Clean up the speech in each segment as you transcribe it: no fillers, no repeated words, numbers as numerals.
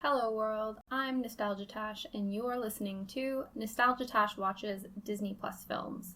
Hello world, I'm Nostalgia Tash and you are listening to Nostalgia Tash Watches Disney Plus Films.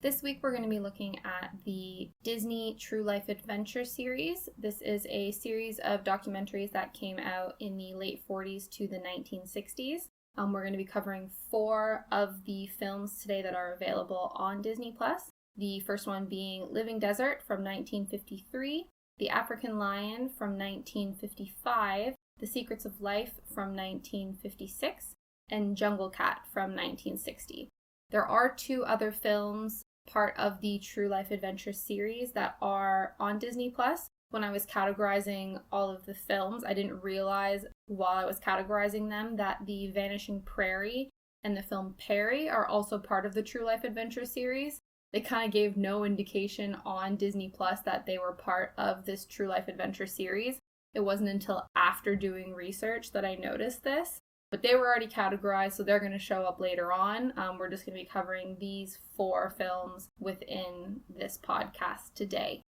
This week we're going to be looking at the Disney True Life Adventure series. This is a series of documentaries that came out in the late 40s to the 1960s. We're going to be covering 4 of the films today that are available on Disney Plus. The first one being Living Desert from 1953, The African Lion from 1955, The Secrets of Life from 1956, and Jungle Cat from 1960. There are 2 other films part of the True Life Adventure series that are on Disney Plus. When I was categorizing all of the films, I didn't realize while I was categorizing them that the Vanishing Prairie and the film Perry are also part of the True Life Adventure series. They kind of gave no indication on Disney Plus that they were part of this True Life Adventure series. It wasn't until after doing research that I noticed this, but they were already categorized, so they're going to show up later on. We're just going to be covering these 4 films within this podcast today.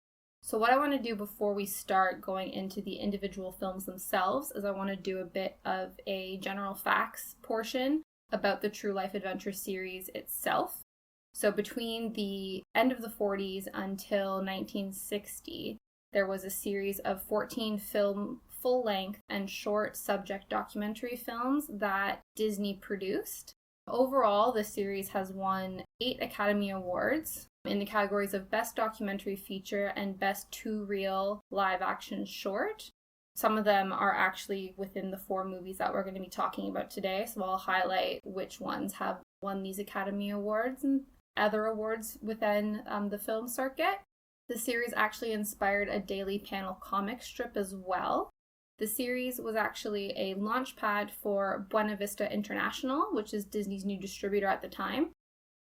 So what I want to do before we start going into the individual films themselves is I want to do a bit of a general facts portion about the True Life Adventure series itself. So between the end of the 40s until 1960, there was a series of 14 full-length and short subject documentary films that Disney produced. Overall, the series has won 8 Academy Awards in the categories of Best Documentary Feature and Best 2-Reel Live-Action Short. Some of them are actually within the 4 movies that we're going to be talking about today, so I'll highlight which ones have won these Academy Awards and other awards within the film circuit. The series actually inspired a daily panel comic strip as well. The series was actually a launchpad for Buena Vista International, which is Disney's new distributor at the time.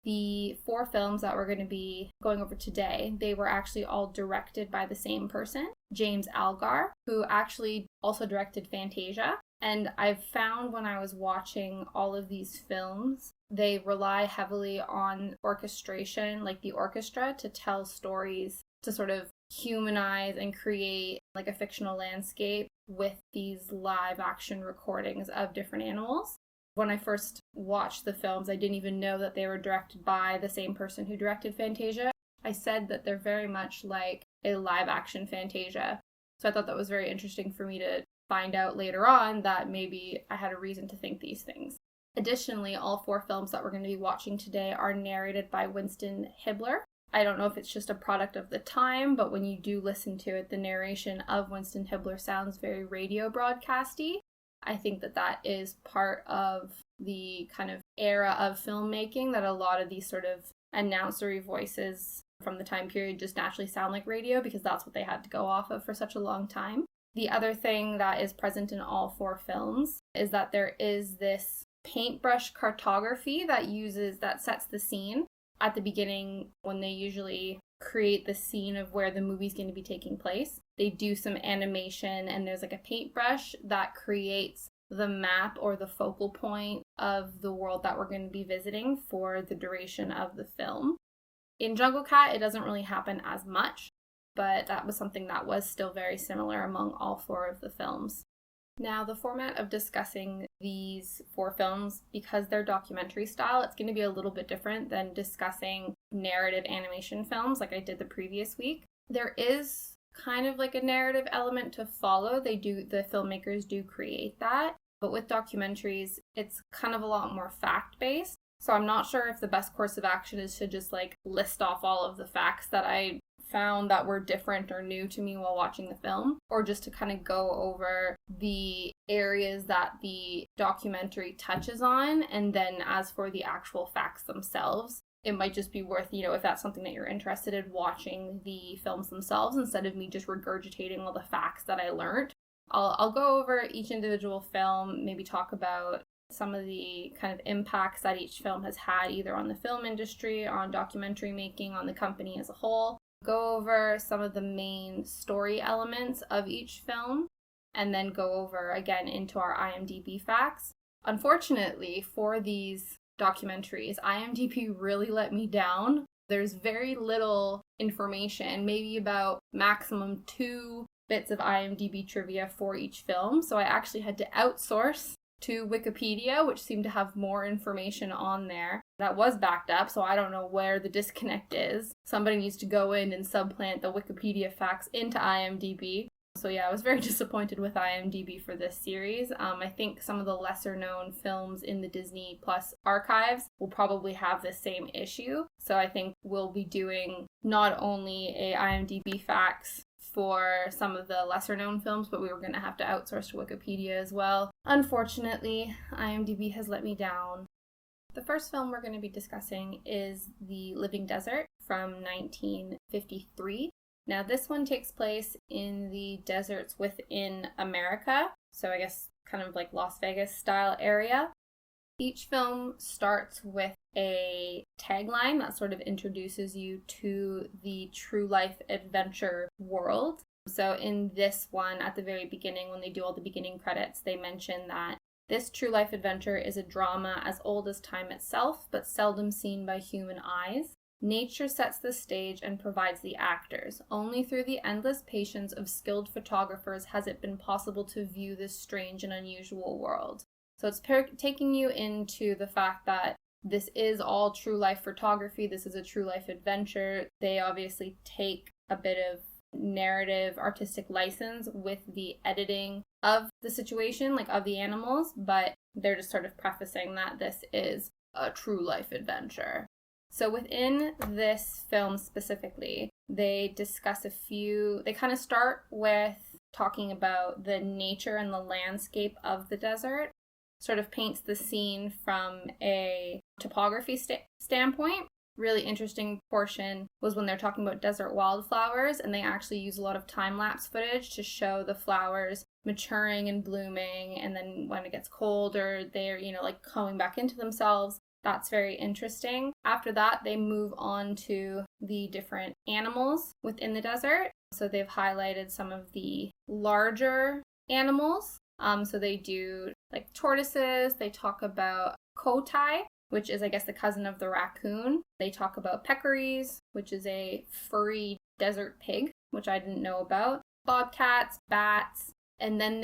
The 4 films that we're going to be going over today, they were actually all directed by the same person, James Algar, who actually also directed Fantasia. And I've found when I was watching all of these films, they rely heavily on orchestration, like the orchestra, to tell stories, to sort of humanize and create like a fictional landscape with these live action recordings of different animals. When I first watched the films, I didn't even know that they were directed by the same person who directed Fantasia. I said that they're very much like a live action Fantasia. So I thought that was very interesting for me to find out later on that maybe I had a reason to think these things. Additionally, all 4 films that we're going to be watching today are narrated by Winston Hibler. I don't know if it's just a product of the time, but when you do listen to it, the narration of Winston Hibler sounds very radio broadcasty. I think that that is part of the kind of era of filmmaking, that a lot of these sort of announcery voices from the time period just naturally sound like radio because that's what they had to go off of for such a long time. The other thing that is present in all 4 films is that there is this paintbrush cartography that sets the scene at the beginning when they usually create the scene of where the movie's going to be taking place. They do some animation and there's like a paintbrush that creates the map or the focal point of the world that we're going to be visiting for the duration of the film. In Jungle Cat, it doesn't really happen as much, but that was something that was still very similar among all 4 of the films. Now, the format of discussing these 4 films, because they're documentary style, it's going to be a little bit different than discussing narrative animation films like I did the previous week. There is kind of like a narrative element to follow. The filmmakers do create that, but with documentaries, it's kind of a lot more fact-based. So I'm not sure if the best course of action is to just like list off all of the facts that I found that were different or new to me while watching the film, or just to kind of go over the areas that the documentary touches on. And then as for the actual facts themselves, it might just be worth, if that's something that you're interested in, watching the films themselves instead of me just regurgitating all the facts that I learned. I'll go over each individual film, maybe talk about some of the kind of impacts that each film has had either on the film industry, on documentary making, on the company as a whole. Go over some of the main story elements of each film, and then go over again into our IMDb facts. Unfortunately, for these documentaries, IMDb really let me down. There's very little information, maybe about maximum 2 bits of IMDb trivia for each film. So I actually had to outsource to Wikipedia, which seemed to have more information on there that was backed up, so I don't know where the disconnect is. Somebody needs to go in and supplant the Wikipedia facts into IMDb. So yeah, I was very disappointed with IMDb for this series. I think some of the lesser known films in the Disney Plus archives will probably have the same issue. So I think we'll be doing not only a IMDb facts for some of the lesser known films, but we were going to have to outsource to Wikipedia as well. Unfortunately, IMDb has let me down. The first film we're going to be discussing is The Living Desert from 1953. Now, this one takes place in the deserts within America, so I guess kind of like Las Vegas style area. Each film starts with a tagline that sort of introduces you to the true life adventure world. So in this one, at the very beginning, when they do all the beginning credits, they mention that this true life adventure is a drama as old as time itself, but seldom seen by human eyes. Nature sets the stage and provides the actors. Only through the endless patience of skilled photographers has it been possible to view this strange and unusual world. So it's taking you into the fact that this is all true life photography. This is a true life adventure. They obviously take a bit of narrative artistic license with the editing of the situation, like of the animals, but they're just sort of prefacing that this is a true life adventure. So within this film specifically, they discuss they kind of start with talking about the nature and the landscape of the desert, sort of paints the scene from a topography standpoint. Really interesting portion was when they're talking about desert wildflowers, and they actually use a lot of time-lapse footage to show the flowers maturing and blooming, and then when it gets colder, they're, like coming back into themselves. That's very interesting. After that, they move on to the different animals within the desert. So they've highlighted some of the larger animals. So they do like tortoises. They talk about kotai, which is, I guess, the cousin of the raccoon. They talk about peccaries, which is a furry desert pig, which I didn't know about. Bobcats, bats, and then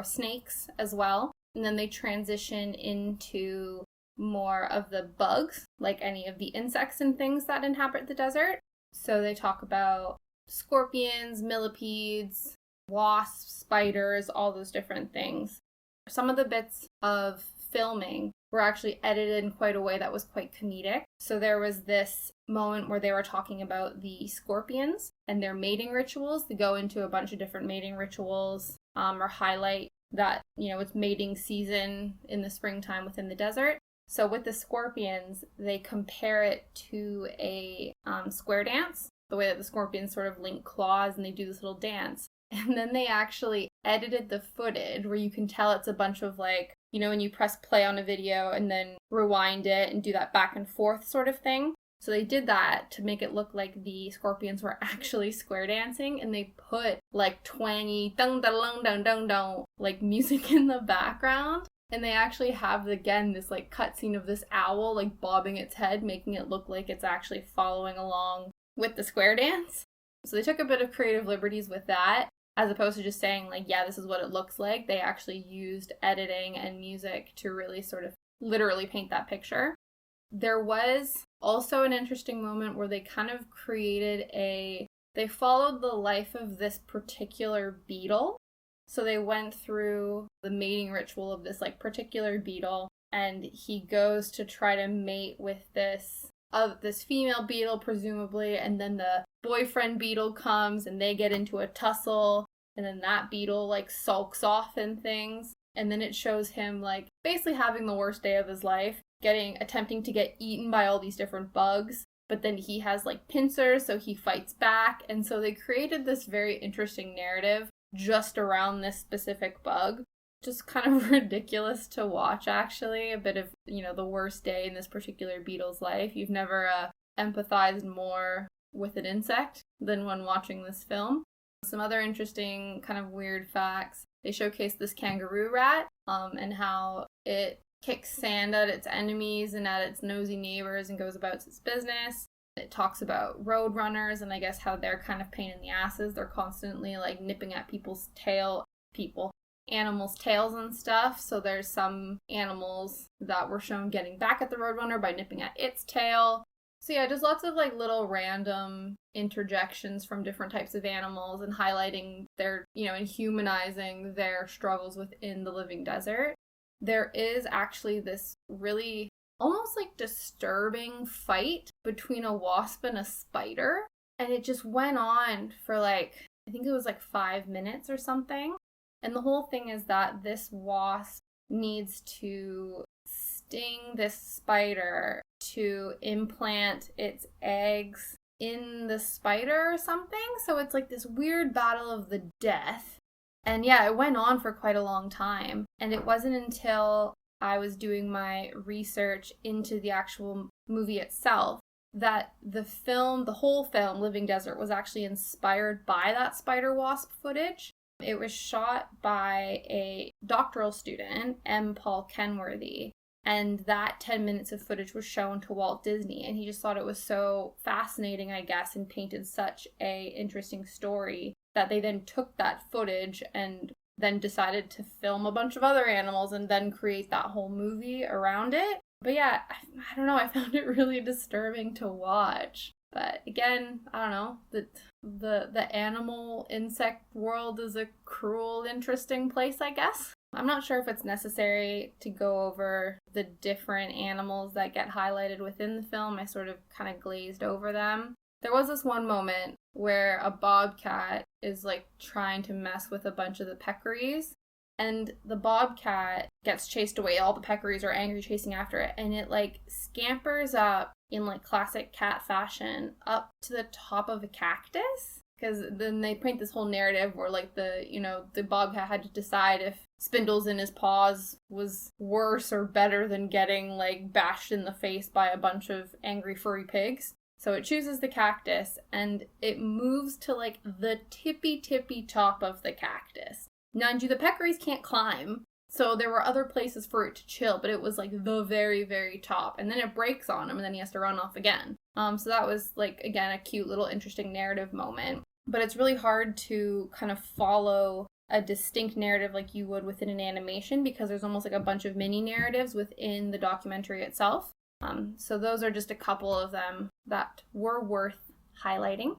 snakes as well. And then they transition into more of the bugs, like any of the insects and things that inhabit the desert. So they talk about scorpions, millipedes, wasps, spiders, all those different things. Some of the bits of filming were actually edited in quite a way that was quite comedic. So there was this moment where they were talking about the scorpions and their mating rituals. They go into a bunch of different mating rituals or highlight that, it's mating season in the springtime within the desert. So with the scorpions, they compare it to a square dance, the way that the scorpions sort of link claws and they do this little dance. And then they actually edited the footage where you can tell it's a bunch of like, when you press play on a video and then rewind it and do that back and forth sort of thing. So they did that to make it look like the scorpions were actually square dancing, and they put like twangy dun dun dun dun dun dun like music in the background. And they actually have, again, this like cutscene of this owl like bobbing its head, making it look like it's actually following along with the square dance. So they took a bit of creative liberties with that, as opposed to just saying like, yeah, this is what it looks like. They actually used editing and music to really sort of literally paint that picture. There was also an interesting moment where they kind of they followed the life of this particular beetle. So they went through the mating ritual of this like particular beetle, and he goes to try to mate with this female beetle presumably, and then the boyfriend beetle comes and they get into a tussle, and then that beetle like sulks off and things, and then it shows him like basically having the worst day of his life, attempting to get eaten by all these different bugs. But then he has like pincers, so he fights back, and so they created this very interesting narrative just around this specific bug. Just kind of ridiculous to watch, actually. A bit of, the worst day in this particular beetle's life. You've never empathized more with an insect than when watching this film. Some other interesting kind of weird facts. They showcase this kangaroo rat and how it kicks sand at its enemies and at its nosy neighbors and goes about its business. It talks about road runners and I guess how they're kind of pain in the asses. They're constantly like nipping at animals' tails and stuff. So there's some animals that were shown getting back at the roadrunner by nipping at its tail. So yeah, just lots of like little random interjections from different types of animals and highlighting their, and humanizing their struggles within the living desert. There is actually this really almost like disturbing fight between a wasp and a spider. And it just went on for I think it was 5 minutes or something. And the whole thing is that this wasp needs to sting this spider to implant its eggs in the spider or something. So it's like this weird battle of the death. And yeah, it went on for quite a long time. And it wasn't until I was doing my research into the actual movie itself that the whole film, Living Desert, was actually inspired by that spider wasp footage. It was shot by a doctoral student, M. Paul Kenworthy, and that 10 minutes of footage was shown to Walt Disney, and he just thought it was so fascinating, I guess, and painted such a interesting story that they then took that footage and then decided to film a bunch of other animals and then create that whole movie around it. But yeah, I don't know, I found it really disturbing to watch. But again, I don't know, the animal insect world is a cruel, interesting place, I guess. I'm not sure if it's necessary to go over the different animals that get highlighted within the film. I sort of kind of glazed over them. There was this one moment where a bobcat is trying to mess with a bunch of the peccaries, and the bobcat gets chased away. All the peccaries are angry chasing after it, and it scampers up in classic cat fashion up to the top of a cactus. Because then they paint this whole narrative where the bobcat had to decide if spindles in his paws was worse or better than getting bashed in the face by a bunch of angry furry pigs. So it chooses the cactus, and it moves to the tippy top of the cactus. Mind you, the peccaries can't climb, so there were other places for it to chill, but it was the very, very top. And then it breaks on him, and then he has to run off again. So that was again, a cute little interesting narrative moment. But it's really hard to kind of follow a distinct narrative like you would within an animation, because there's almost a bunch of mini narratives within the documentary itself. So those are just a couple of them that were worth highlighting.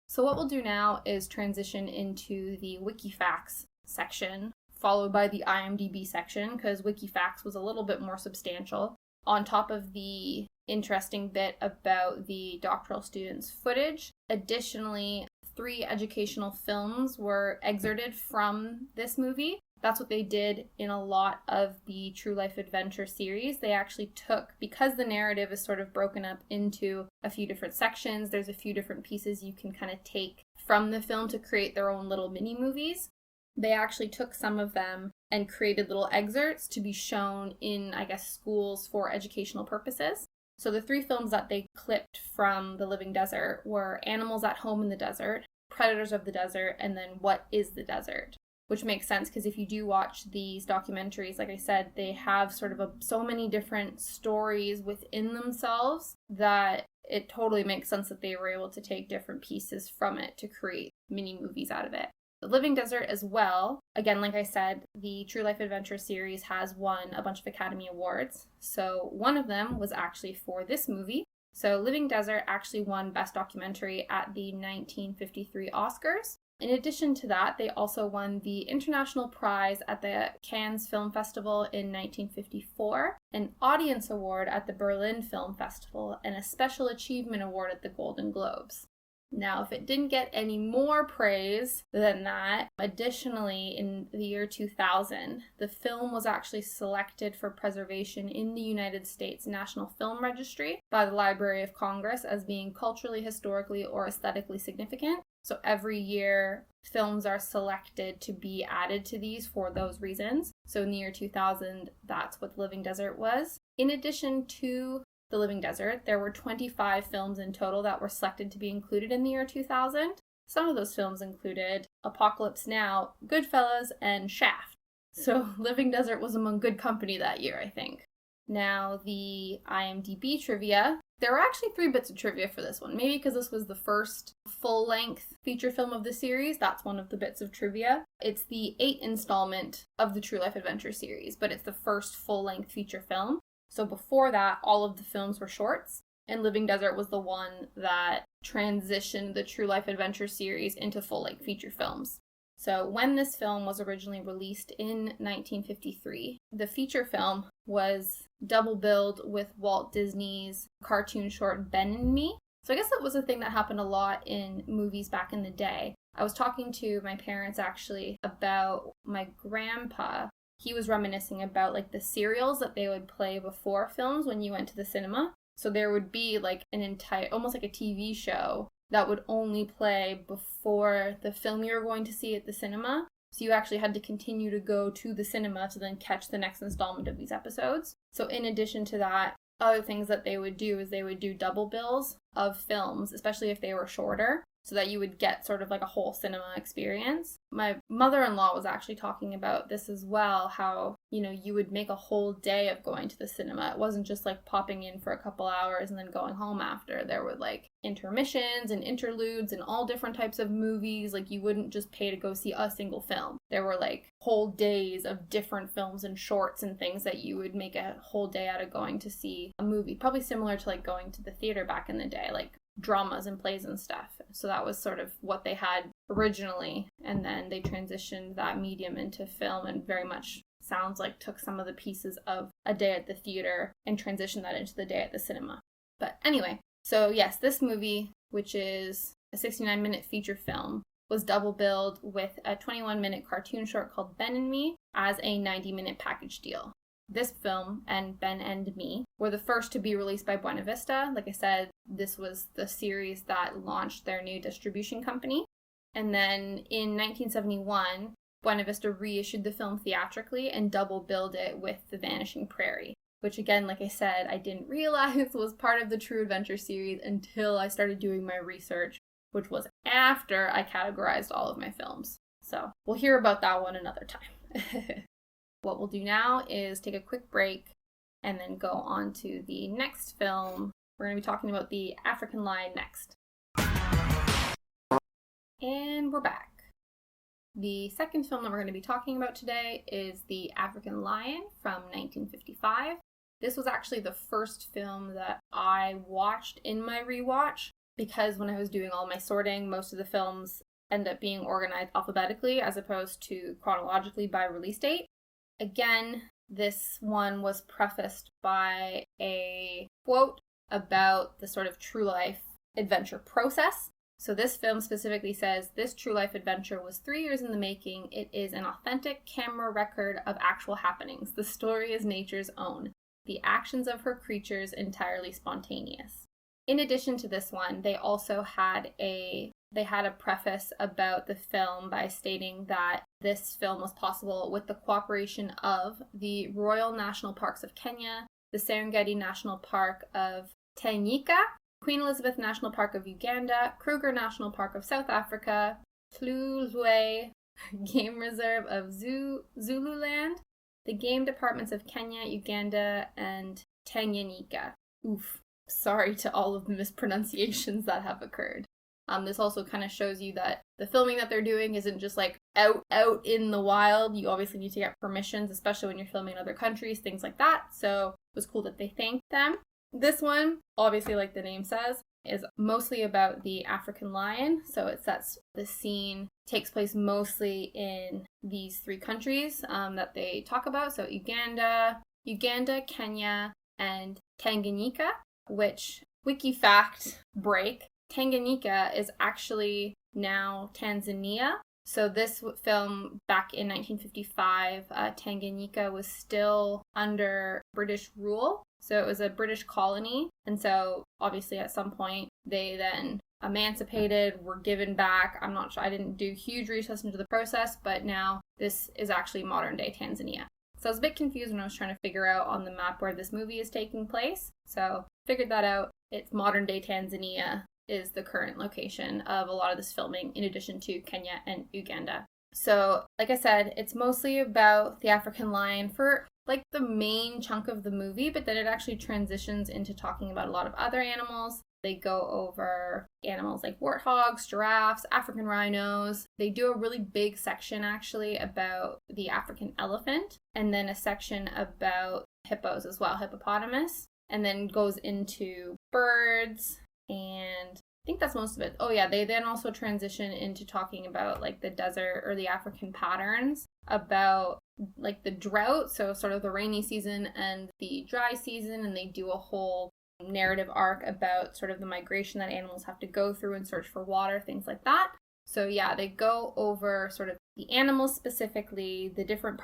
So what we'll do now is transition into the WikiFacts section, followed by the IMDb section, because WikiFacts was a little bit more substantial, on top of the interesting bit about the doctoral students' footage. Additionally, 3 educational films were excerpted from this movie. That's what they did in a lot of the True Life Adventure series. They actually took, because the narrative is sort of broken up into a few different sections, there's a few different pieces you can kind of take from the film to create their own little mini movies. They actually took some of them and created little excerpts to be shown in, I guess, schools for educational purposes. So the 3 films that they clipped from The Living Desert were Animals at Home in the Desert, Predators of the Desert, and then What is the Desert? Which makes sense because if you do watch these documentaries, like I said, they have sort of so many different stories within themselves that it totally makes sense that they were able to take different pieces from it to create mini movies out of it. The Living Desert as well, again, like I said, the True Life Adventure series has won a bunch of Academy Awards. So one of them was actually for this movie. So Living Desert actually won Best Documentary at the 1953 Oscars. In addition to that, they also won the International Prize at the Cannes Film Festival in 1954, an Audience Award at the Berlin Film Festival, and a Special Achievement Award at the Golden Globes. Now, if it didn't get any more praise than that, additionally, in the year 2000, the film was actually selected for preservation in the United States National Film Registry by the Library of Congress as being culturally, historically, or aesthetically significant. So every year, films are selected to be added to these for those reasons. So in the year 2000, that's what The Living Desert was. In addition to The Living Desert, there were 25 films in total that were selected to be included in the year 2000. Some of those films included Apocalypse Now, Goodfellas, and Shaft. So Living Desert was among good company that year, I think. Now, the IMDb trivia There are actually 3 bits of trivia for this one. Maybe because this was the first full-length feature film of the series, that's one of the bits of trivia. It's the 8th installment of the True Life Adventure series, but it's the first full-length feature film. So before that, all of the films were shorts, and Living Desert was the one that transitioned the True Life Adventure series into full-length feature films. So when this film was originally released in 1953, the feature film was double billed with Walt Disney's cartoon short Ben and Me. So I guess that was a thing that happened a lot in movies back in the day. I was talking to my parents actually about my grandpa. He was reminiscing about like the serials that they would play before films when you went to the cinema. So there would be like an entire, almost like a TV show that would only play before the film you were going to see at the cinema. So you actually had to continue to go to the cinema to then catch the next installment of these episodes. So in addition to that, other things that they would do is they would do double bills of films, especially if they were shorter, so that you would get sort of like a whole cinema experience. My mother-in-law was actually talking about this as well, how, you would make a whole day of going to the cinema. It wasn't just like popping in for a couple hours and then going home after. There were like intermissions and interludes and all different types of movies. Like you wouldn't just pay to go see a single film. There were like whole days of different films and shorts and things that you would make a whole day out of going to see a movie. Probably similar to like going to the theater back in the day, like dramas and plays and stuff. So that was sort of what they had originally, and then they transitioned that medium into film and very much sounds like took some of the pieces of a day at the theater and transitioned that into the day at the cinema. But anyway, so yes, this movie, which is a 69-minute feature film, was double billed with a 21-minute cartoon short called Ben and Me as a 90-minute package deal. This film and Ben and Me were the first to be released by Buena Vista. Like I said, this was the series that launched their new distribution company. And then in 1971, Buena Vista reissued the film theatrically and double billed it with The Vanishing Prairie, which again, like I said, I didn't realize was part of the True Adventure series until I started doing my research, which was after I categorized all of my films. So we'll hear about that one another time. What we'll do now is take a quick break and then go on to the next film. We're going to be talking about The African Lion next. And we're back. The second film that we're going to be talking about today is The African Lion from 1955. This was actually the first film that I watched in my rewatch because when I was doing all my sorting, most of the films end up being organized alphabetically as opposed to chronologically by release date. Again, this one was prefaced by a quote about the sort of true life adventure process. So this film specifically says, "This true life adventure was 3 years in the making. It is an authentic camera record of actual happenings. The story is nature's own. The actions of her creatures entirely spontaneous." In addition to this one, they also had a preface about the film by stating that this film was possible with the cooperation of the Royal National Parks of Kenya, the Serengeti National Park of Tanganyika, Queen Elizabeth National Park of Uganda, Kruger National Park of South Africa, Tluelwe Game Reserve of Zululand, the game departments of Kenya, Uganda, and Tanganyika. Oof. Sorry to all of the mispronunciations that have occurred. This also kind of shows you that the filming that they're doing isn't just like out in the wild. You obviously need to get permissions, especially when you're filming in other countries, things like that. So it was cool that they thanked them. This one, obviously like the name says, is mostly about the African lion. So it sets the scene, takes place mostly in these 3 countries that they talk about. So Uganda, Kenya, and Tanganyika, which wiki fact break. Tanganyika is actually now Tanzania. So this film back in 1955, Tanganyika was still under British rule. So it was a British colony. And so obviously at some point they then emancipated, were given back. I'm not sure. I didn't do huge research into the process, but now this is actually modern day Tanzania. So I was a bit confused when I was trying to figure out on the map where this movie is taking place. So figured that out. It's modern day Tanzania is the current location of a lot of this filming, in addition to Kenya and Uganda. So, like I said, it's mostly about the African lion for like the main chunk of the movie, but then it actually transitions into talking about a lot of other animals. They go over animals like warthogs, giraffes, African rhinos. They do a really big section actually about the African elephant, and then a section about hippos as well, hippopotamus, and then goes into birds, and I think that's most of it. Oh yeah, they then also transition into talking about like the desert or the African patterns, about like the drought, so sort of the rainy season and the dry season, and they do a whole narrative arc about sort of the migration that animals have to go through and search for water, things like that. So yeah, they go over sort of the animals specifically, the different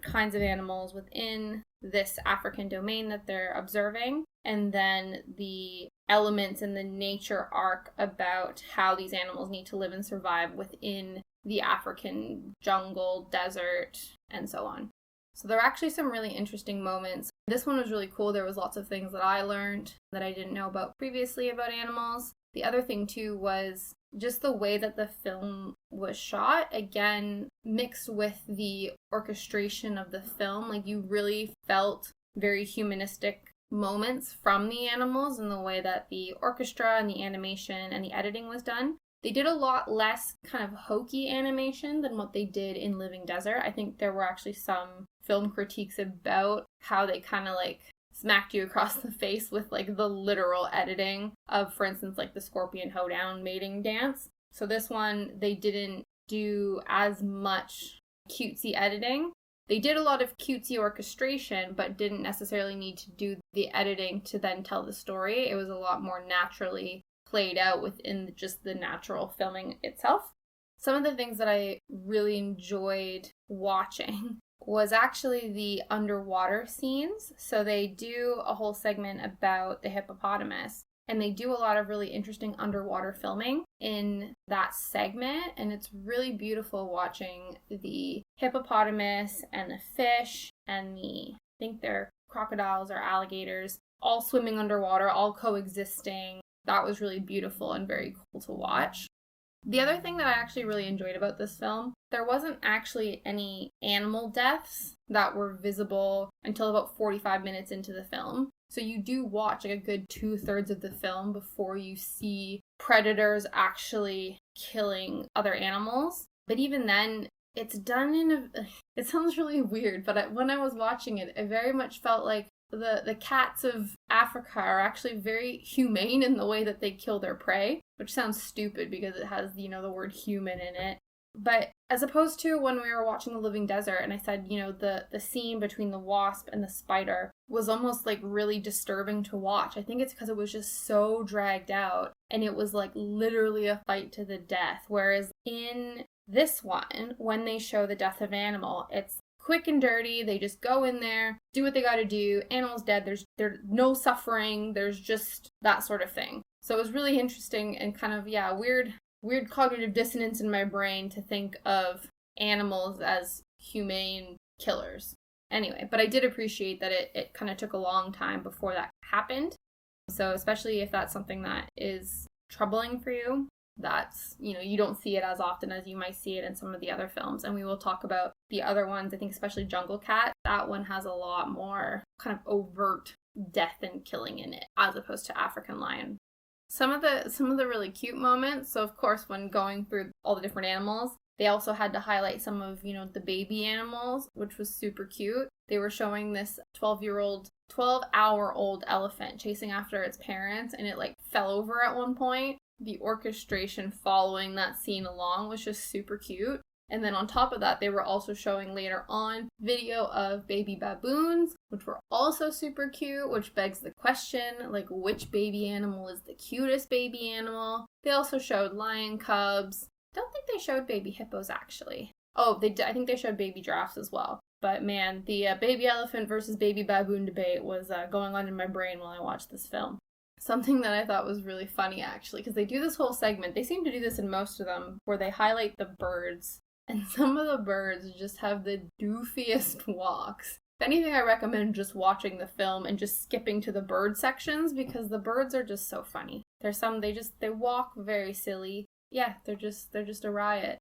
kinds of animals within this African domain that they're observing, and then the elements in the nature arc about how these animals need to live and survive within the African jungle, desert, and so on. So there are actually some really interesting moments. This one was really cool. There was lots of things that I learned that I didn't know about previously about animals. The other thing too was just the way that the film was shot, again, mixed with the orchestration of the film. Like you really felt very humanistic moments from the animals and the way that the orchestra and the animation and the editing was done. They did a lot less kind of hokey animation than what they did in Living Desert. I think there were actually some film critiques about how they kind of like smacked you across the face with like the literal editing of, for instance, like the scorpion hoedown mating dance. So this one, they didn't do as much cutesy editing. They did a lot of cutesy orchestration, but didn't necessarily need to do the editing to then tell the story. It was a lot more naturally played out within just the natural filming itself. Some of the things that I really enjoyed watching was actually the underwater scenes. So they do a whole segment about the hippopotamus, and they do a lot of really interesting underwater filming in that segment, and it's really beautiful watching the hippopotamus and the fish and I think they're crocodiles or alligators, all swimming underwater, all coexisting. That was really beautiful and very cool to watch. The other thing that I actually really enjoyed about this film, there wasn't actually any animal deaths that were visible until about 45 minutes into the film. So you do watch like a good 2/3 of the film before you see predators actually killing other animals. But even then, it's done in it sounds really weird, but when I was watching it, it very much felt like the cats of Africa are actually very humane in the way that they kill their prey, which sounds stupid because it has, the word human in it. But as opposed to when we were watching The Living Desert, and I said, the scene between the wasp and the spider was almost like really disturbing to watch. I think it's because it was just so dragged out, and it was like literally a fight to the death. Whereas in this one, when they show the death of an animal, it's quick and dirty. They just go in there, do what they gotta do. Animal's dead. There's no suffering. There's just that sort of thing. So it was really interesting and kind of, weird cognitive dissonance in my brain to think of animals as humane killers. Anyway, but I did appreciate that it kind of took a long time before that happened. So especially if that's something that is troubling for you, that's, you don't see it as often as you might see it in some of the other films. And we will talk about the other ones. I think especially Jungle Cat, that one has a lot more kind of overt death and killing in it as opposed to African Lion. Some of the really cute moments. So of course, when going through all the different animals, they also had to highlight some of, the baby animals, which was super cute. They were showing this 12-hour-old elephant chasing after its parents, and it like fell over at one point. The orchestration following that scene along was just super cute. And then on top of that, they were also showing later on video of baby baboons, which were also super cute, which begs the question, like, which baby animal is the cutest baby animal? They also showed lion cubs. Don't think they showed baby hippos, actually. Oh, I think they showed baby giraffes as well. But man, the baby elephant versus baby baboon debate was going on in my brain while I watched this film. Something that I thought was really funny, actually, because they do this whole segment. They seem to do this in most of them, where they highlight the birds. And some of the birds just have the doofiest walks. If anything, I recommend just watching the film and just skipping to the bird sections, because the birds are just so funny. There's some, they walk very silly. Yeah, they're just a riot.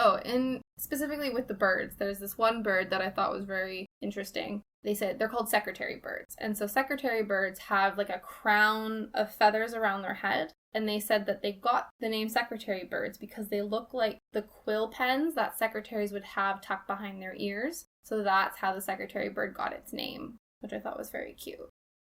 Oh, and specifically with the birds, there's this one bird that I thought was very interesting. They said they're called secretary birds. And so secretary birds have like a crown of feathers around their head. And they said that they got the name secretary birds because they look like the quill pens that secretaries would have tucked behind their ears. So that's how the secretary bird got its name, which I thought was very cute.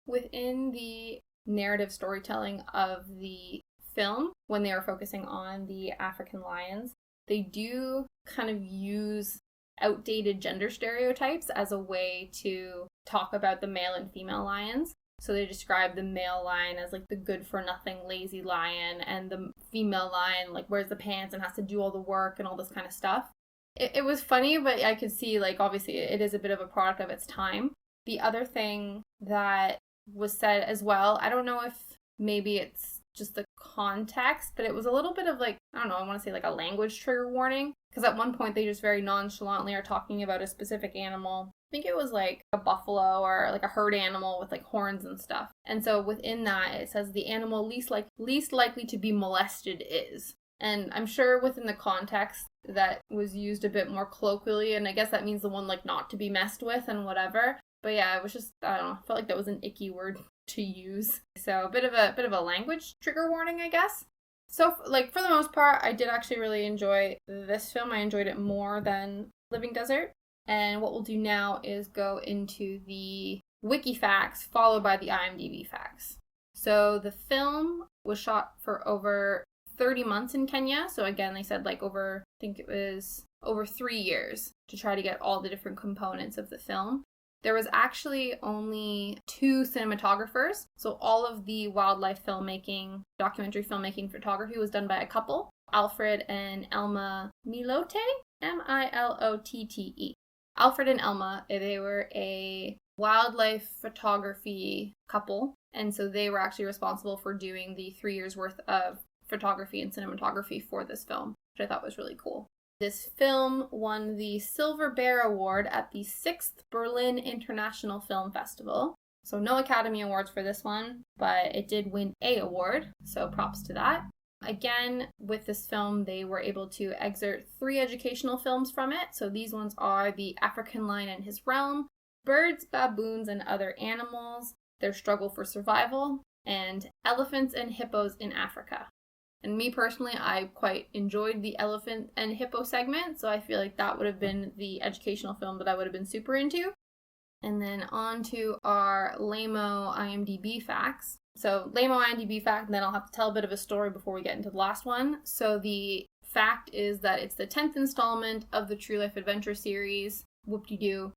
Within the narrative storytelling of the film, when they were focusing on the African lions, they do kind of use outdated gender stereotypes as a way to talk about the male and female lions. So they describe the male lion as like the good-for-nothing lazy lion, and the female lion like wears the pants and has to do all the work and all this kind of stuff. It was funny, but I could see like obviously it is a bit of a product of its time. The other thing that was said as well, I don't know if maybe it's just the context, but it was a little bit of like, I don't know, I want to say like a language trigger warning, because at one point they just very nonchalantly are talking about a specific animal. I think it was like a buffalo or like a herd animal with like horns and stuff. And so within that it says the animal least likely to be molested is. And I'm sure within the context that was used a bit more colloquially, and I guess that means the one like not to be messed with and whatever. But yeah, it was just, I don't know, I felt like that was an icky word to use. So a bit of a language trigger warning, I guess. So like for the most part, I did actually really enjoy this film. I enjoyed it more than Living Desert. And what we'll do now is go into the wiki facts followed by the IMDb facts. So the film was shot for over 30 months in Kenya. So again, they said like over, I think it was over 3 years to try to get all the different components of the film. There was actually only 2 cinematographers, so all of the wildlife filmmaking, documentary filmmaking photography was done by a couple, Alfred and Elma Milotte, Milotte. Alfred and Elma, they were a wildlife photography couple, and so they were actually responsible for doing the 3 years worth of photography and cinematography for this film, which I thought was really cool. This film won the Silver Bear Award at the 6th Berlin International Film Festival. So no Academy Awards for this one, but it did win an award, so props to that. Again, with this film, they were able to excerpt 3 educational films from it. So these ones are The African Lion and His Realm, Birds, Baboons, and Other Animals, Their Struggle for Survival, and Elephants and Hippos in Africa. And me personally, I quite enjoyed the elephant and hippo segment, so I feel like that would have been the educational film that I would have been super into. And then on to our Lamo IMDb facts. So Lamo IMDb fact, and then I'll have to tell a bit of a story before we get into the last one. So the fact is that it's the 10th installment of the True Life Adventure series. Whoop-de-doo.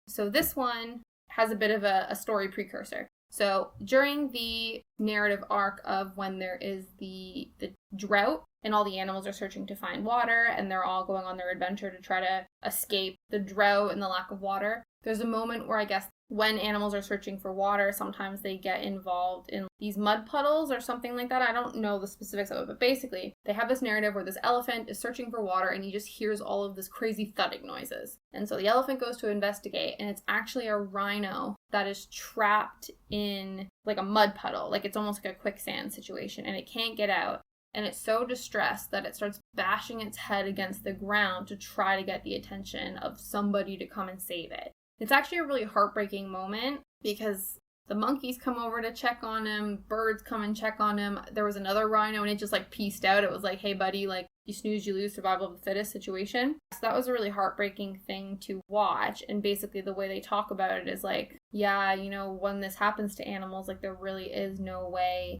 So this one has a bit of a story precursor. So during the narrative arc of when there is the drought and all the animals are searching to find water and they're all going on their adventure to try to escape the drought and the lack of water, there's a moment where I guess when animals are searching for water, sometimes they get involved in these mud puddles or something like that. I don't know the specifics of it, but basically they have this narrative where this elephant is searching for water and he just hears all of this crazy thudding noises. And so the elephant goes to investigate, and it's actually a rhino that is trapped in like a mud puddle. Like it's almost like a quicksand situation, and it can't get out. And it's so distressed that it starts bashing its head against the ground to try to get the attention of somebody to come and save it. It's actually a really heartbreaking moment because the monkeys come over to check on him, birds come and check on him. There was another rhino and it just like pieced out. It was like, hey buddy, like you snooze, you lose, survival of the fittest situation. So that was a really heartbreaking thing to watch. And basically the way they talk about it is like, yeah, you know, when this happens to animals, like there really is no way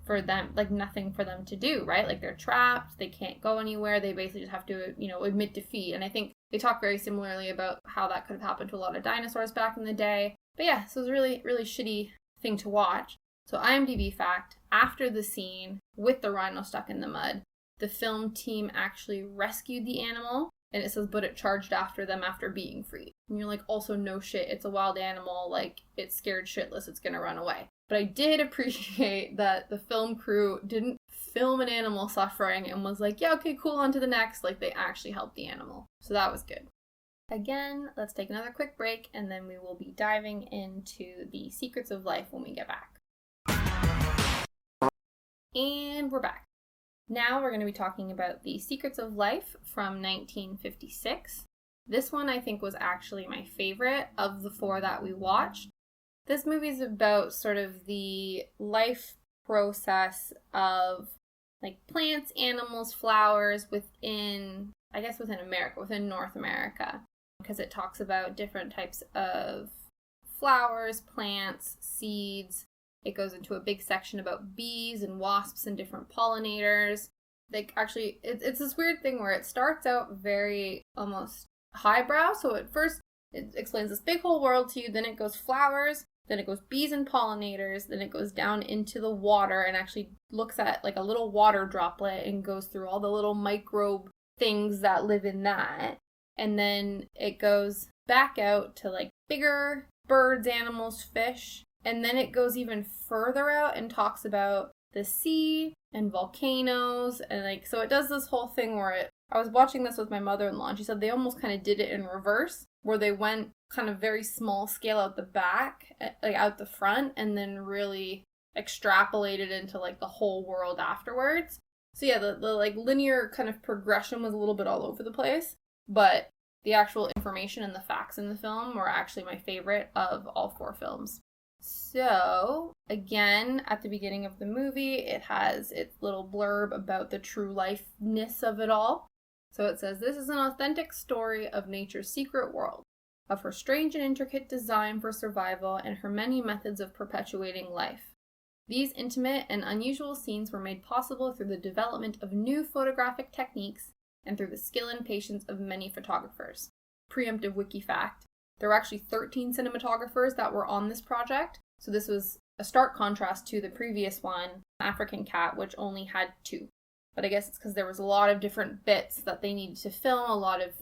for them, like nothing for them to do, right? Like they're trapped, they can't go anywhere, they basically just have to, you know, admit defeat. And I think they talk very similarly about how that could have happened to a lot of dinosaurs back in the day. But yeah, so it was a really, really shitty thing to watch. So IMDb fact, after the scene with the rhino stuck in the mud, the film team actually rescued the animal, and it says, but it charged after them after being freed. And you're like, also no shit, it's a wild animal, like it's scared shitless, it's gonna run away. But I did appreciate that the film crew didn't film an animal suffering and was like, yeah, okay, cool, on to the next. Like, they actually helped the animal. So that was good. Again, let's take another quick break, and then we will be diving into the secrets of life when we get back. And we're back. Now we're going to be talking about The Secrets of Life from 1956. This one I think was actually my favorite of the four that we watched. This movie is about sort of the life process of like plants, animals, flowers within America, within North America, because it talks about different types of flowers, plants, seeds. It goes into a big section about bees and wasps and different pollinators. It's this weird thing where it starts out very almost highbrow. So at first it explains this big whole world to you, then it goes flowers, then it goes bees and pollinators, then it goes down into the water and actually looks at like a little water droplet and goes through all the little microbe things that live in that. And then it goes back out to like bigger birds, animals, fish. And then it goes even further out and talks about the sea and volcanoes. And so it does this whole thing where I was watching this with my mother-in-law, and she said they almost kind of did it in reverse, where they went kind of very small scale out the back, like out the front, and then really extrapolated into like the whole world afterwards. So yeah, the like linear kind of progression was a little bit all over the place, but the actual information and the facts in the film were actually my favorite of all four films. So, again, at the beginning of the movie, it has its little blurb about the true lifeness of it all. So it says, "This is an authentic story of nature's secret world, of her strange and intricate design for survival and her many methods of perpetuating life. These intimate and unusual scenes were made possible through the development of new photographic techniques and through the skill and patience of many photographers." Preemptive wiki fact. There were actually 13 cinematographers that were on this project, so this was a stark contrast to the previous one, African Cat, which only had 2. But I guess it's because there was a lot of different bits that they needed to film, a lot of,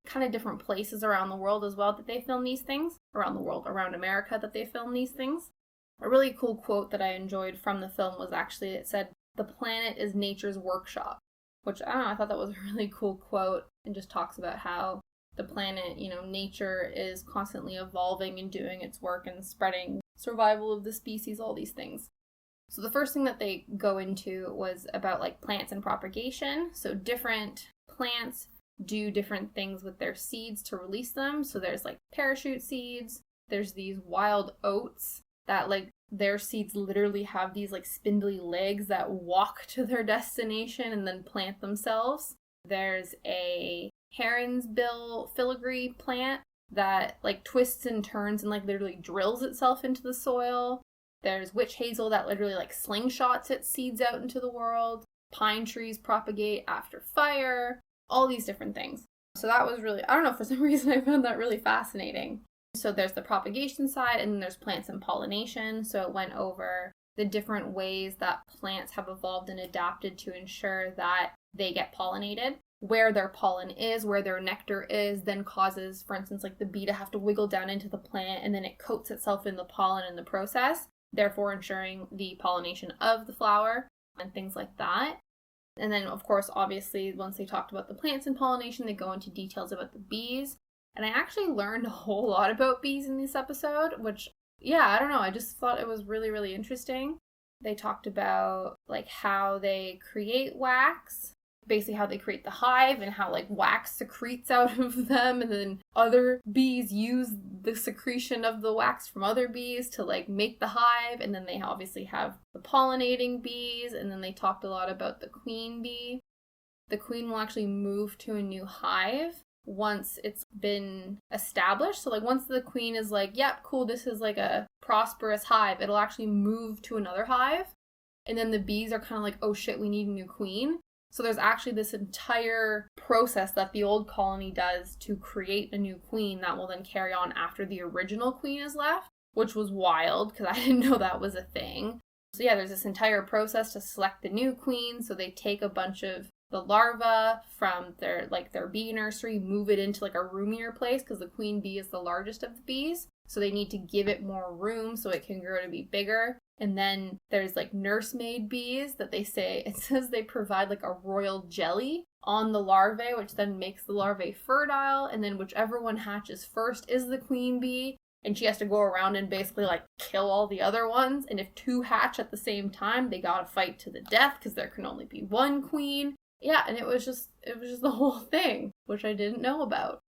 kind of different places around the world as well that they filmed these things, around America that they filmed these things. A really cool quote that I enjoyed from the film was actually, it said, "The planet is nature's workshop," which, I don't know, I thought that was a really cool quote, and just talks about how the planet, nature is constantly evolving and doing its work and spreading survival of the species, all these things. So the first thing that they go into was about like plants and propagation. So different plants do different things with their seeds to release them. So there's like parachute seeds, there's these wild oats that like their seeds literally have these like spindly legs that walk to their destination and then plant themselves. There's a heron's bill filigree plant that like twists and turns and like literally drills itself into the soil. There's witch hazel that literally like slingshots its seeds out into the world. Pine trees propagate after fire. All these different things. So that was really, I don't know, for some reason I found that really fascinating. So there's the propagation side, and then there's plants and pollination. So it went over the different ways that plants have evolved and adapted to ensure that they get pollinated. Where their pollen is, where their nectar is, then causes, for instance, like the bee to have to wiggle down into the plant, and then it coats itself in the pollen in the process, therefore ensuring the pollination of the flower and things like that. And then, of course, obviously, once they talked about the plants and pollination, they go into details about the bees. And I actually learned a whole lot about bees in this episode, which, yeah, I don't know, I just thought it was really, really interesting. They talked about, like, how they create wax, basically how they create the hive and how like wax secretes out of them, and then other bees use the secretion of the wax from other bees to like make the hive, and then they obviously have the pollinating bees, and then they talked a lot about the queen bee. The queen will actually move to a new hive once it's been established. So like once the queen is like, yep, cool, this is like a prosperous hive, it'll actually move to another hive, and then the bees are kind of like, oh shit, we need a new queen. So there's actually this entire process that the old colony does to create a new queen that will then carry on after the original queen is left, which was wild because I didn't know that was a thing. So yeah, there's this entire process to select the new queen. So they take a bunch of the larvae from their bee nursery, move it into like a roomier place because the queen bee is the largest of the bees. So they need to give it more room so it can grow to be bigger. And then there's like nursemaid bees that it says they provide like a royal jelly on the larvae, which then makes the larvae fertile. And then whichever one hatches first is the queen bee. and she has to go around and basically like kill all the other ones. And if two hatch at the same time, they gotta fight to the death because there can only be one queen. Yeah, and it was just the whole thing, which I didn't know about.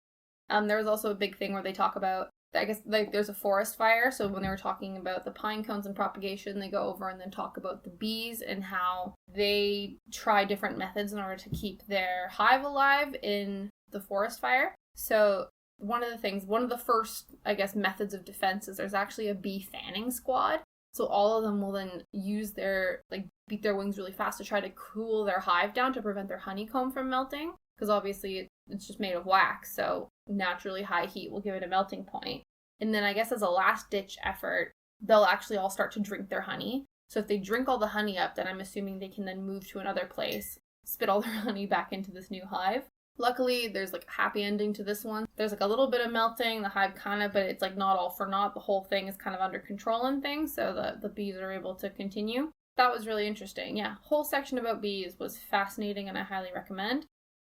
There was also a big thing where they talk about, I guess, like there's a forest fire. So when they were talking about the pine cones and propagation, they go over and then talk about the bees and how they try different methods in order to keep their hive alive in the forest fire. So one of the first, I guess, methods of defense is there's actually a bee fanning squad. So all of them will then use beat their wings really fast to try to cool their hive down to prevent their honeycomb from melting. Because obviously it's just made of wax, so naturally high heat will give it a melting point. And then I guess as a last ditch effort, they'll actually all start to drink their honey. So if they drink all the honey up, then I'm assuming they can then move to another place, spit all their honey back into this new hive. Luckily, there's like a happy ending to this one. There's like a little bit of melting, the hive but it's like not all for naught. The whole thing is kind of under control and things, so the bees are able to continue. That was really interesting. Yeah, whole section about bees was fascinating and I highly recommend.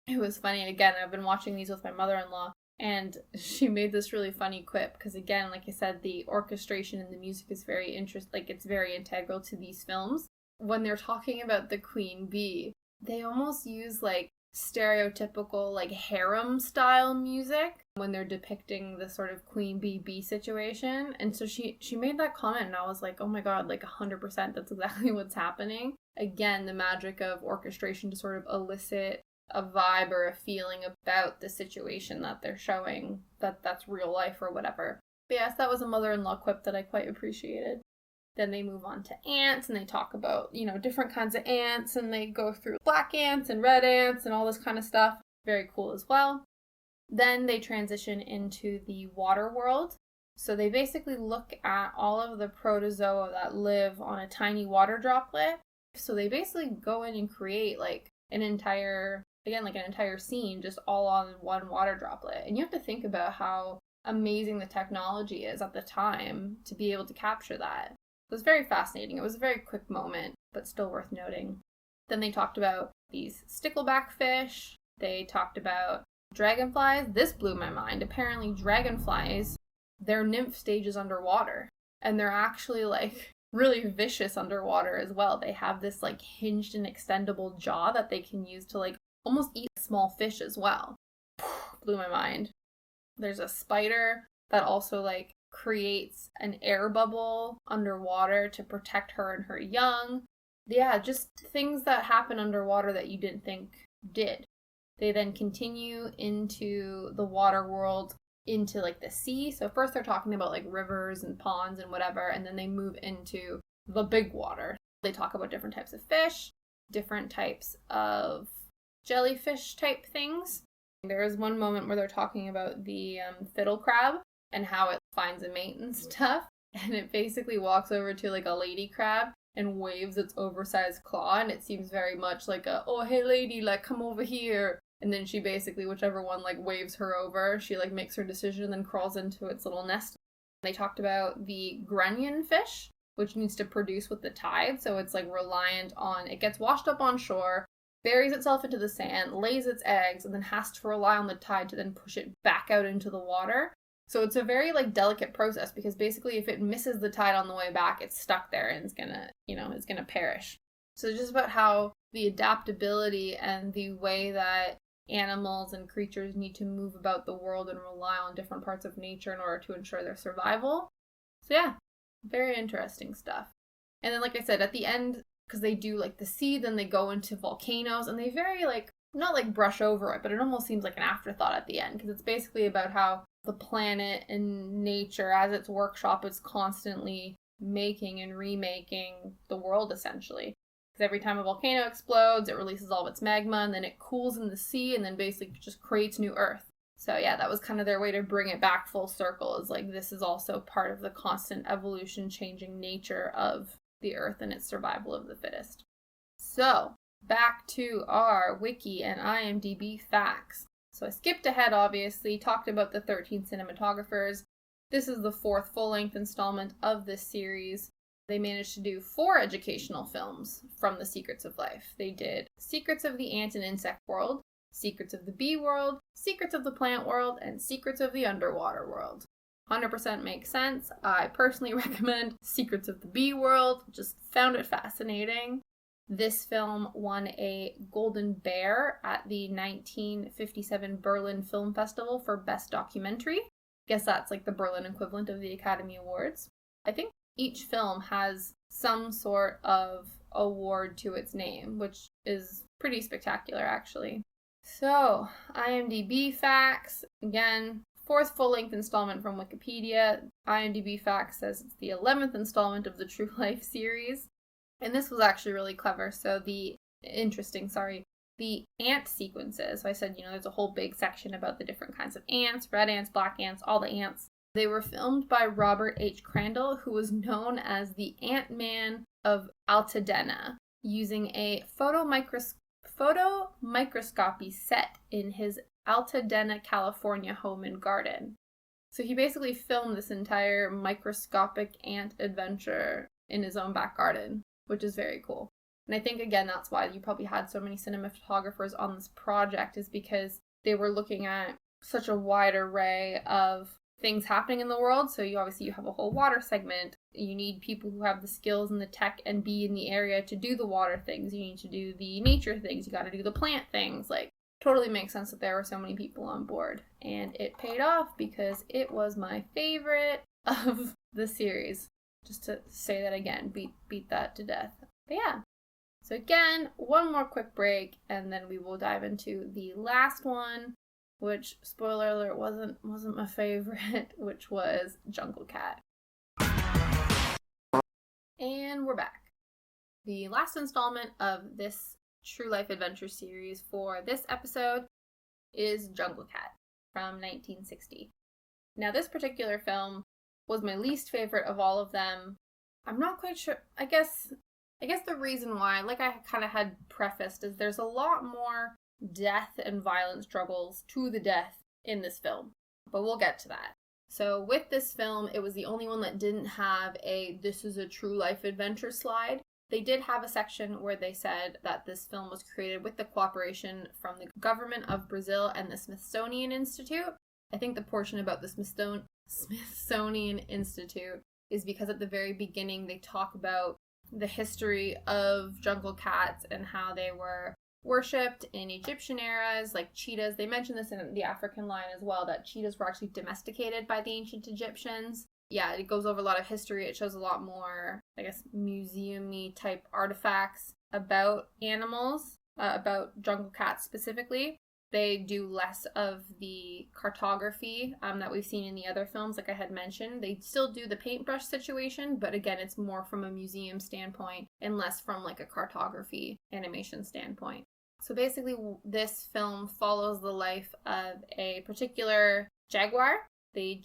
It was funny, again, I've been watching these with my mother-in-law, and she made this really funny quip, because again, like I said, the orchestration and the music is very it's very integral to these films. When they're talking about the queen bee, they almost use like stereotypical like harem style music when they're depicting the sort of queen bee situation. And so she made that comment and I was like, oh my god, like 100%, that's exactly what's happening. Again, the magic of orchestration to sort of elicit a vibe or a feeling about the situation that they're showing, that's real life or whatever. But yes, that was a mother-in-law quip that I quite appreciated. Then they move on to ants and they talk about, different kinds of ants, and they go through black ants and red ants and all this kind of stuff. Very cool as well. Then they transition into the water world. So they basically look at all of the protozoa that live on a tiny water droplet. So they basically go in and create like an entire scene just all on one water droplet. And you have to think about how amazing the technology is at the time to be able to capture that. It was very fascinating. It was a very quick moment, but still worth noting. Then they talked about these stickleback fish. They talked about dragonflies. This blew my mind. Apparently dragonflies, their nymph stage is underwater. And they're actually like really vicious underwater as well. They have this like hinged and extendable jaw that they can use to like almost eat small fish as well. Blew my mind. There's a spider that also like creates an air bubble underwater to protect her and her young. Yeah, just things that happen underwater that you didn't think did. They then continue into the water world, into like the sea. So first they're talking about like rivers and ponds and whatever, and then they move into the big water. They talk about different types of fish, different types of jellyfish type things. There is one moment where they're talking about the fiddle crab and how it finds a mate and stuff, and it basically walks over to like a lady crab and waves its oversized claw, and it seems very much like oh hey lady, like come over here. And then she basically, whichever one like waves her over, she like makes her decision and then crawls into its little nest. They talked about the grunion fish, which needs to produce with the tide, so it's like reliant on, it gets washed up on shore, buries itself into the sand, lays its eggs, and then has to rely on the tide to then push it back out into the water. So it's a very like delicate process, because basically if it misses the tide on the way back, it's stuck there and it's gonna perish. So it's just about how the adaptability and the way that animals and creatures need to move about the world and rely on different parts of nature in order to ensure their survival. So yeah, very interesting stuff. And then like I said, at the end, because they do like the sea, then they go into volcanoes, and they very like, not like brush over it, but it almost seems like an afterthought at the end, because it's basically about how the planet and nature as its workshop is constantly making and remaking the world essentially. Because every time a volcano explodes, it releases all of its magma, and then it cools in the sea, and then basically just creates new Earth. So yeah, that was kind of their way to bring it back full circle, is like this is also part of the constant evolution, changing nature of the Earth and its survival of the fittest. So, back to our wiki and IMDb facts. So I skipped ahead, obviously, talked about the 13 cinematographers. This is the 4th full-length installment of this series. They managed to do 4 educational films from the Secrets of Life. They did Secrets of the Ant and Insect World, Secrets of the Bee World, Secrets of the Plant World, and Secrets of the Underwater World. 100% makes sense. I personally recommend Secrets of the Bee World. Just found it fascinating. This film won a Golden Bear at the 1957 Berlin Film Festival for Best Documentary. I guess that's like the Berlin equivalent of the Academy Awards. I think each film has some sort of award to its name, which is pretty spectacular, actually. So, IMDb facts. Again, 4th full-length installment from Wikipedia. IMDb facts says it's the 11th installment of the True Life series. And this was actually really clever. So the ant sequences. So I said, there's a whole big section about the different kinds of ants, red ants, black ants, all the ants. They were filmed by Robert H. Crandall, who was known as the Ant-Man of Altadena, using a photomicroscopy set in his Altadena, California home and garden. So he basically filmed this entire microscopic ant adventure in his own back garden, which is very cool. And I think, again, that's why you probably had so many cinematographers on this project, is because they were looking at such a wide array of things happening in the world. So you have a whole water segment. You need people who have the skills and the tech and be in the area to do the water things. You need to do the nature things. You got to do the plant things. Like, totally makes sense that there were so many people on board. And it paid off because it was my favorite of the series. Just to say that again, beat that to death. But yeah. So again, one more quick break, and then we will dive into the last one, which, spoiler alert, wasn't my favorite, which was Jungle Cat. And we're back. The last installment of this True Life Adventure series for this episode is Jungle Cat from 1960. Now, this particular film was my least favorite of all of them. I'm not quite sure. I guess the reason why, like I kind of had prefaced, is there's a lot more death and violent struggles to the death in this film. But we'll get to that. So with this film, it was the only one that didn't have a "this is a true life adventure" slide. They did have a section where they said that this film was created with the cooperation from the government of Brazil and the Smithsonian Institute. I think the portion about the Smithsonian Institute is because at the very beginning they talk about the history of jungle cats and how they were worshipped in Egyptian eras, like cheetahs. They mention this in the African line as well, that cheetahs were actually domesticated by the ancient Egyptians. Yeah, it goes over a lot of history. It shows a lot more, I guess, museum-y type artifacts about animals, about jungle cats specifically. They do less of the cartography that we've seen in the other films, like I had mentioned. They still do the paintbrush situation, but again, it's more from a museum standpoint and less from like a cartography animation standpoint. So basically, this film follows the life of a particular jaguar, the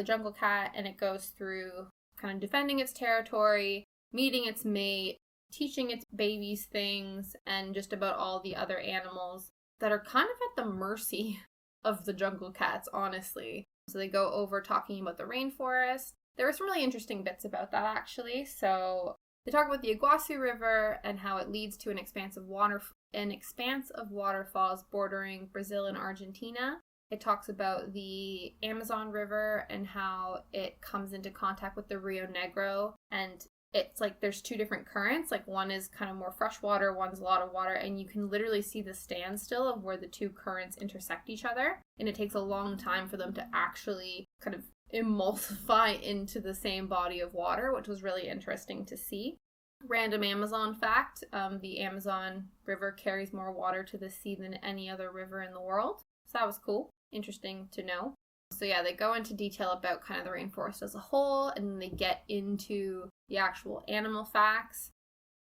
jungle cat, and it goes through kind of defending its territory, meeting its mate, teaching its babies things, and just about all the other animals that are kind of at the mercy of the jungle cats, honestly. So they go over talking about the rainforest. There were some really interesting bits about that, actually. So they talk about the Iguazu River and how it leads to an expanse of waterfalls bordering Brazil and Argentina. It talks about the Amazon River and how it comes into contact with the Rio Negro, and it's like there's two different currents. Like one is kind of more fresh water, one's a lot of water, and you can literally see the standstill of where the two currents intersect each other. And it takes a long time for them to actually kind of emulsify into the same body of water, which was really interesting to see. Random Amazon fact, the Amazon River carries more water to the sea than any other river in the world. So that was cool. Interesting to know. So yeah, they go into detail about kind of the rainforest as a whole, and then they get into the actual animal facts.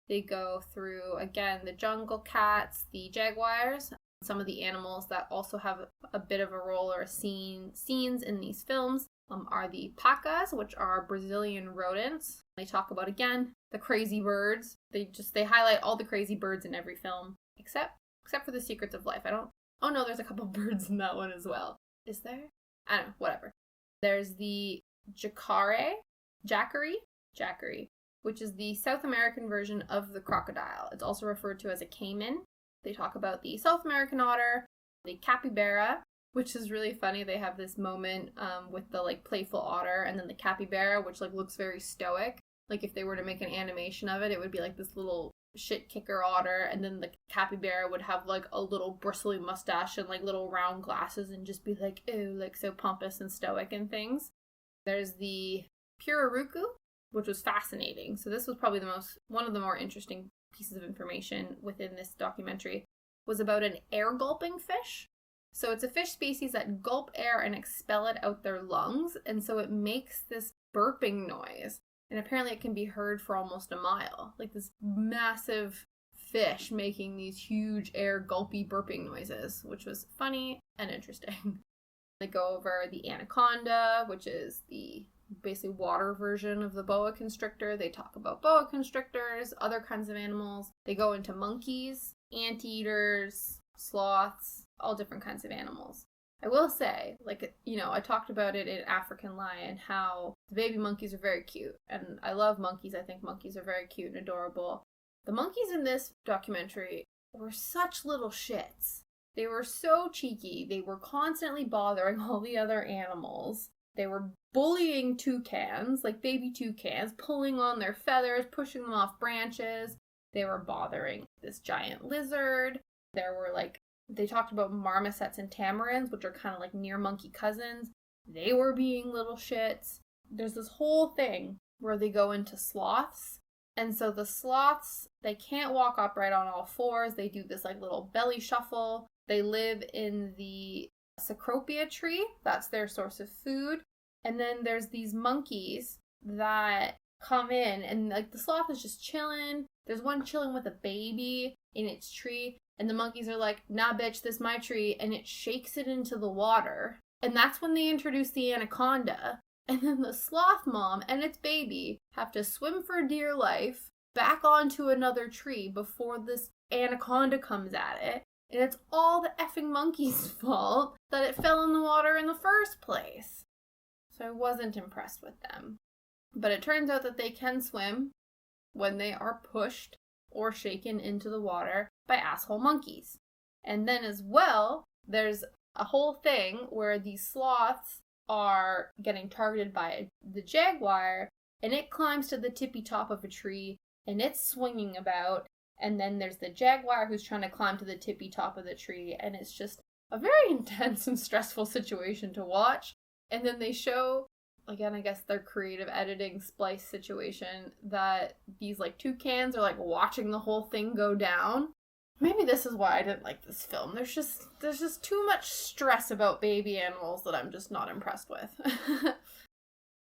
They go through, again, the jungle cats, the jaguars, some of the animals that also have a bit of a role or scenes in these films are the pacas, which are Brazilian rodents. They talk about, again, the crazy birds. They highlight all the crazy birds in every film, except for the Secrets of Life. Oh no, there's a couple birds in that one as well. Is there? I don't know, whatever. There's the jacare, which is the South American version of the crocodile. It's also referred to as a caiman. They talk about the South American otter, the capybara, which is really funny. They have this moment with the like playful otter and then the capybara, which like looks very stoic. Like if they were to make an animation of it, it would be like this little shit kicker otter, and then the capybara would have like a little bristly mustache and like little round glasses and just be like, ew, like so pompous and stoic and things. There's the Pirarucu, which was fascinating. So this was probably one of the more interesting pieces of information within this documentary, was about an air gulping fish. So it's a fish species that gulp air and expel it out their lungs, and so it makes this burping noise. And apparently it can be heard for almost a mile. Like this massive fish making these huge air gulpy burping noises, which was funny and interesting. They go over the anaconda, which is the basically water version of the boa constrictor. They talk about boa constrictors, other kinds of animals. They go into monkeys, anteaters, sloths, all different kinds of animals. I will say, like, you know, I talked about it in African Lion, how the baby monkeys are very cute. And I love monkeys. I think monkeys are very cute and adorable. The monkeys in this documentary were such little shits. They were so cheeky. They were constantly bothering all the other animals. They were bullying toucans, like baby toucans, pulling on their feathers, pushing them off branches. They were bothering this giant lizard. There were like, they talked about marmosets and tamarins, which are kind of like near monkey cousins. They were being little shits. There's this whole thing where they go into sloths. And so the sloths, they can't walk upright on all fours. They do this like little belly shuffle. They live in the Cecropia tree. That's their source of food. And then there's these monkeys that come in, and like the sloth is just chilling. There's one chilling with a baby in its tree. And the monkeys are like, nah, bitch, this is my tree. And it shakes it into the water. And that's when they introduce the anaconda. And then the sloth mom and its baby have to swim for dear life back onto another tree before this anaconda comes at it. And it's all the effing monkey's fault that it fell in the water in the first place. So I wasn't impressed with them. But it turns out that they can swim when they are pushed or shaken into the water by asshole monkeys. And then as well, there's a whole thing where these sloths are getting targeted by the jaguar, and it climbs to the tippy top of a tree, and it's swinging about, and then there's the jaguar who's trying to climb to the tippy top of the tree, and it's just a very intense and stressful situation to watch. And then they show, again, I guess their creative editing splice situation, that these like toucans are like watching the whole thing go down. Maybe this is why I didn't like this film. There's just too much stress about baby animals that I'm just not impressed with.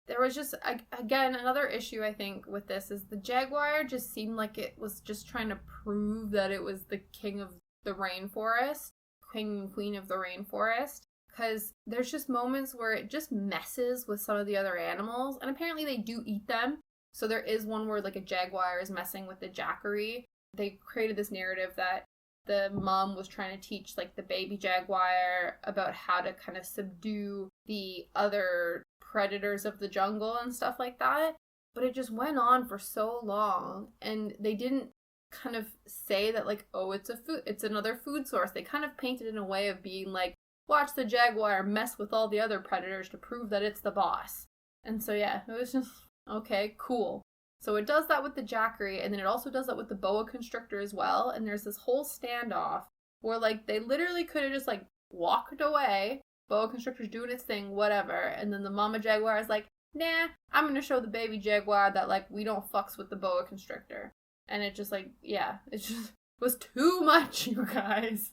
There was just, again, another issue I think with this is the jaguar just seemed like it was just trying to prove that it was the king of the rainforest, king and queen of the rainforest. Because there's just moments where it just messes with some of the other animals. And apparently they do eat them. So there is one where like a jaguar is messing with the jackery. They created this narrative that the mom was trying to teach like the baby jaguar about how to kind of subdue the other predators of the jungle and stuff like that. But it just went on for so long. And they didn't kind of say that like, oh, it's another food source. They kind of painted it in a way of being like, watch the jaguar mess with all the other predators to prove that it's the boss. And so yeah, it was just, okay, cool. So it does that with the jackery, and then it also does that with the boa constrictor as well. And there's this whole standoff where like they literally could have just like walked away, boa constrictor's doing its thing, whatever, and then the mama jaguar is like, nah, I'm gonna show the baby jaguar that like we don't fucks with the boa constrictor. And it just like, yeah, it just was too much, you guys.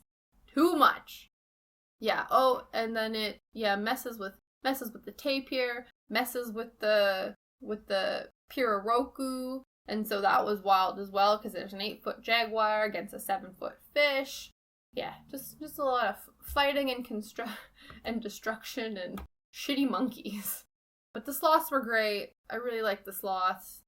Too much. Yeah, oh, and then it, yeah, messes with the tapir, messes with the Pirarucu, and so that was wild as well, because there's an 8-foot jaguar against a 7-foot fish. Yeah, just a lot of fighting and destruction and shitty monkeys. But the sloths were great. I really liked the sloths.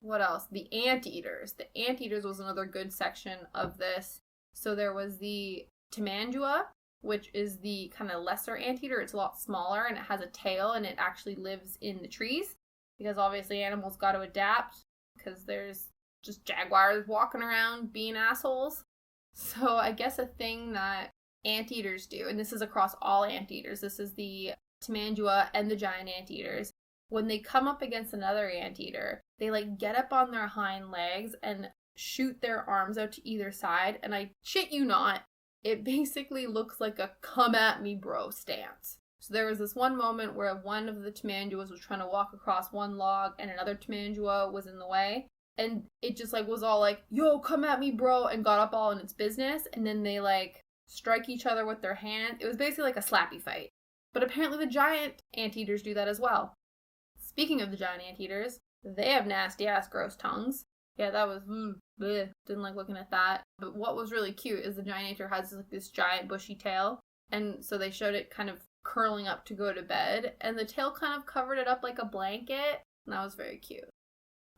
What else? The anteaters. The anteaters was another good section of this. So there was the Tamandua, which is the kind of lesser anteater. It's a lot smaller and it has a tail and it actually lives in the trees because obviously animals got to adapt because there's just jaguars walking around being assholes. So I guess a thing that anteaters do, and this is across all anteaters, this is the tamandua and the giant anteaters, when they come up against another anteater, they like get up on their hind legs and shoot their arms out to either side, and I shit you not, it basically looks like a come at me bro stance. So there was this one moment where one of the tamanduas was trying to walk across one log and another tamandua was in the way, and it just like was all like, yo, come at me bro, and got up all in its business, and then they like strike each other with their hands. It was basically like a slappy fight. But apparently the giant anteaters do that as well. Speaking of the giant anteaters, they have nasty ass gross tongues. Yeah, that was, bleh, didn't like looking at that. But what was really cute is the giant anteater has like this giant bushy tail, and so they showed it kind of curling up to go to bed, and the tail kind of covered it up like a blanket, and that was very cute.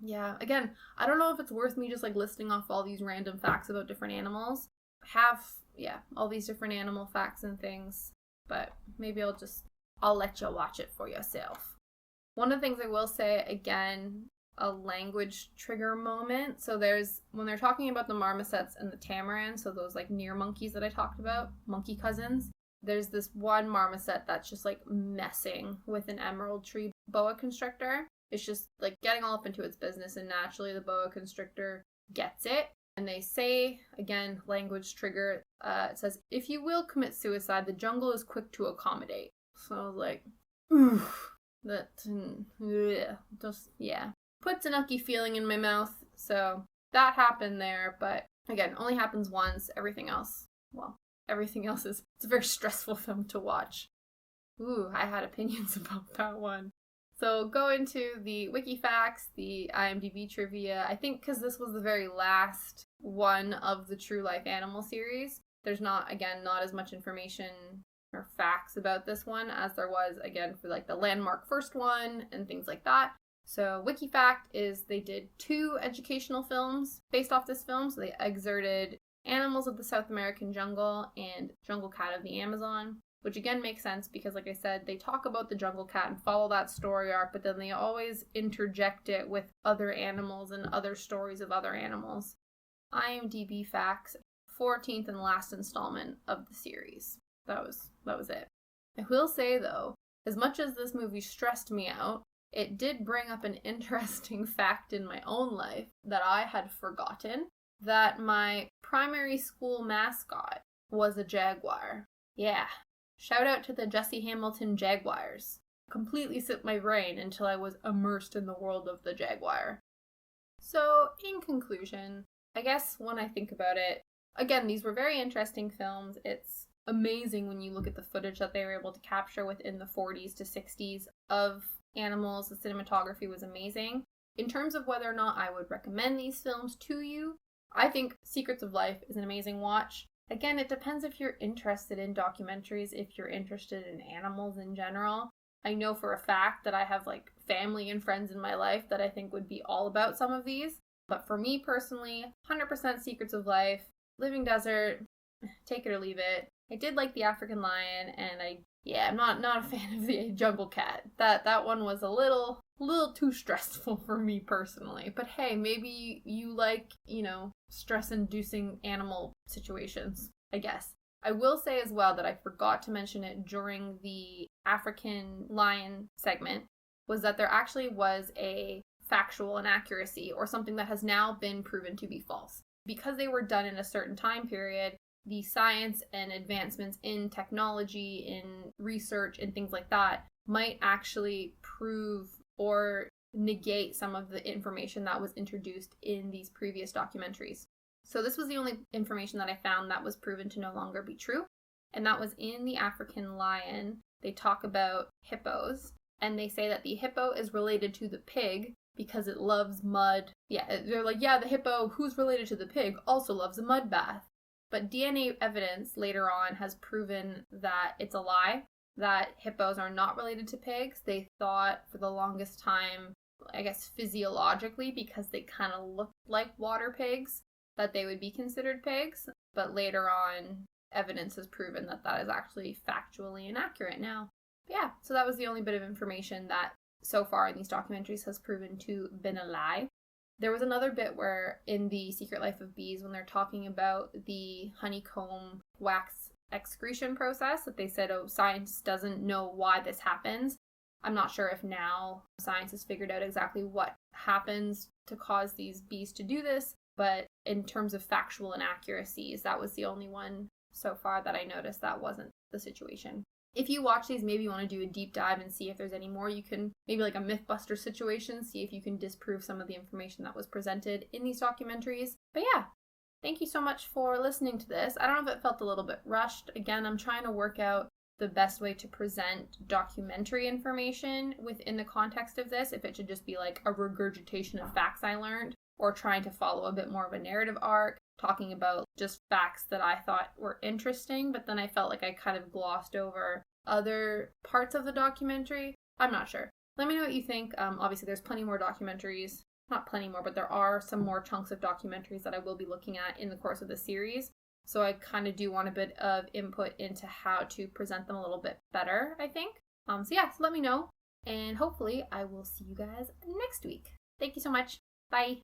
Yeah, again, I don't know if it's worth me just like listing off all these random facts about different animals. All these different animal facts and things, but maybe I'll let you watch it for yourself. One of the things I will say, again, a language trigger moment. So when they're talking about the marmosets and the tamarins, so those like near monkeys that I talked about, monkey cousins, there's this one marmoset that's just like messing with an emerald tree boa constrictor. It's just like getting all up into its business, and naturally the boa constrictor gets it. And they say, again, language trigger, it says, if you will commit suicide, the jungle is quick to accommodate. So I was like, oof, puts an ucky feeling in my mouth. So that happened there, but again, only happens once. Everything else is, it's a very stressful film to watch. Ooh, I had opinions about that one. So go into the wiki facts, the IMDb trivia. I think because this was the very last one of the True Life Animal series, there's not as much information or facts about this one as there was, again, for like the landmark first one and things like that. So wiki fact is they did 2 educational films based off this film. So they excerpted Animals of the South American Jungle and Jungle Cat of the Amazon, which again makes sense because, like I said, they talk about the jungle cat and follow that story arc, but then they always interject it with other animals and other stories of other animals. IMDb facts, 14th and last installment of the series. That was it. I will say, though, as much as this movie stressed me out, it did bring up an interesting fact in my own life that I had forgotten, that my primary school mascot was a jaguar. Yeah. Shout out to the Jesse Hamilton Jaguars. Completely slipped my brain until I was immersed in the world of the jaguar. So, in conclusion, I guess when I think about it, again, these were very interesting films. It's amazing when you look at the footage that they were able to capture within the 40s to 60s of animals. The cinematography was amazing. In terms of whether or not I would recommend these films to you, I think Secrets of Life is an amazing watch. Again, it depends if you're interested in documentaries, if you're interested in animals in general. I know for a fact that I have like family and friends in my life that I think would be all about some of these. But for me personally, 100% Secrets of Life, Living Desert, take it or leave it. I did like the African lion, and I'm not a fan of the jungle cat. That one was a little too stressful for me personally. But hey, maybe you like, stress-inducing animal situations, I guess. I will say as well that I forgot to mention it during the African lion segment, was that there actually was a factual inaccuracy, or something that has now been proven to be false. Because they were done in a certain time period, the science and advancements in technology, in research, and things like that might actually prove or negate some of the information that was introduced in these previous documentaries. So this was the only information that I found that was proven to no longer be true, and that was in the African lion. They talk about hippos, and they say that the hippo is related to the pig because it loves mud. Yeah, they're like, yeah, the hippo, who's related to the pig, also loves a mud bath. But DNA evidence later on has proven that it's a lie, that hippos are not related to pigs. They thought for the longest time, I guess physiologically, because they kind of looked like water pigs, that they would be considered pigs. But later on, evidence has proven that that is actually factually inaccurate now. But yeah, so that was the only bit of information that so far in these documentaries has proven to been a lie. There was another bit where in The Secret Life of Bees, when they're talking about the honeycomb wax excretion process, that they said, oh, science doesn't know why this happens. I'm not sure if now science has figured out exactly what happens to cause these bees to do this, but in terms of factual inaccuracies, that was the only one so far that I noticed that wasn't the situation. If you watch these, maybe you want to do a deep dive and see if there's any more. You can, maybe like a Mythbuster situation, see if you can disprove some of the information that was presented in these documentaries. But yeah, thank you so much for listening to this. I don't know if it felt a little bit rushed. Again, I'm trying to work out the best way to present documentary information within the context of this, if it should just be like a regurgitation of facts I learned, or trying to follow a bit more of a narrative arc, talking about just facts that I thought were interesting, but then I felt like I kind of glossed over other parts of the documentary. I'm not sure. Let me know what you think. Obviously, there's plenty more documentaries. Not plenty more, but there are some more chunks of documentaries that I will be looking at in the course of the series. So I kind of do want a bit of input into how to present them a little bit better, I think. So let me know. And hopefully I will see you guys next week. Thank you so much. Bye.